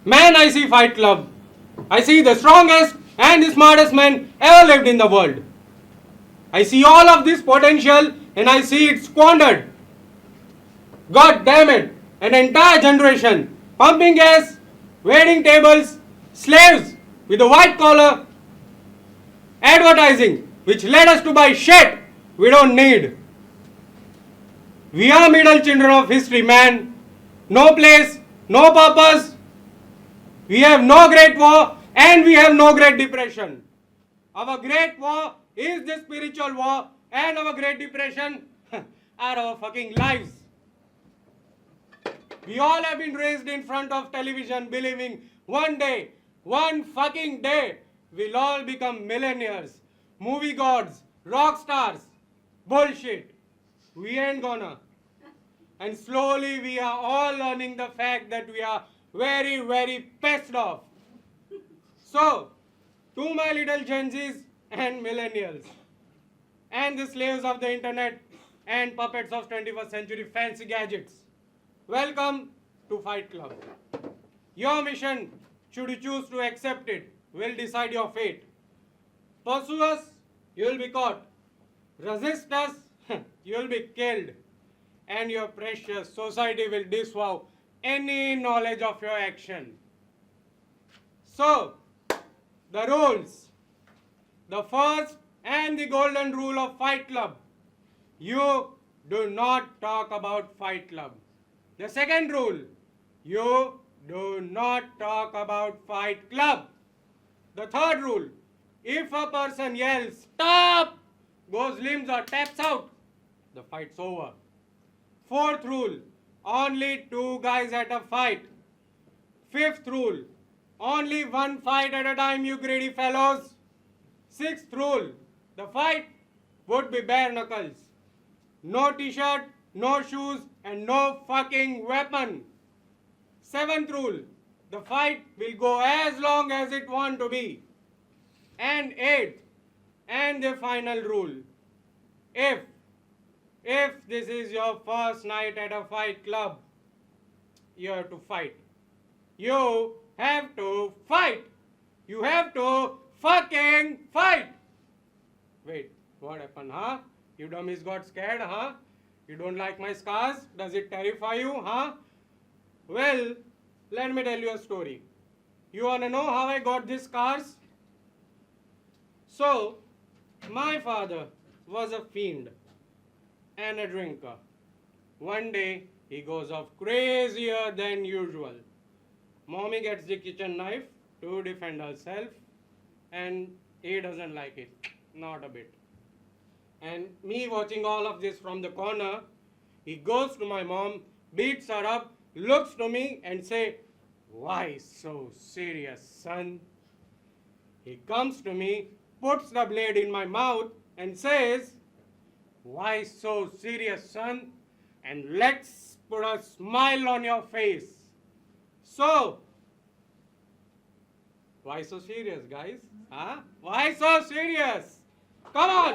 Man, I see Fight Club. I see the strongest and the smartest man ever lived in the world. I see all of this potential and I see it squandered. God damn it! An entire generation pumping gas, waiting tables, slaves with a white collar, advertising which led us to buy shit we don't need. We are middle children of history, man. No place, no purpose. We have no great war and we have no great depression. Our great war is the spiritual war and our great depression are our fucking lives. We all have been raised in front of television believing one day, one fucking day, we'll all become millionaires, movie gods, rock stars. Bullshit. We ain't gonna. And slowly we are all learning the fact that we are very, very pissed off. So, to my little Gen Zs and millennials, and the slaves of the internet and puppets of 21st century fancy gadgets, welcome to Fight Club. Your mission, should you choose to accept it, will decide your fate. Pursue us, you will be caught. Resist us, you will be killed. And your precious society will disavow any knowledge of your action. So, the rules. The first and the golden rule of Fight Club. You do not talk about Fight Club. The second rule. You do not talk about Fight Club. The third rule. If a person yells, "Stop!" goes limbs or taps out, the fight's over. Fourth rule. Only two guys at a fight. Fifth rule. Only one fight at a time, you greedy fellows. Sixth rule. The fight would be bare knuckles. No t-shirt, no shoes, and no fucking weapon. Seventh rule. The fight will go as long as it wants to be. And eighth, and the final rule. If this is your first night at a fight club, you have to fight. You have to fight. You have to fucking fight. Wait, what happened, huh? You dummies got scared, huh? You don't like my scars? Does it terrify you, huh? Well, let me tell you a story. You wanna know how I got these scars? So, my father was a fiend and a drinker. One day, he goes off crazier than usual. Mommy gets the kitchen knife to defend herself, and he doesn't like it, not a bit. And me watching all of this from the corner, he goes to my mom, beats her up, looks to me and say, "Why so serious, son?" He comes to me, puts the blade in my mouth and says, "Why so serious, son? And let's put a smile on your face." So, why so serious, guys? Huh? Why so serious? Come on!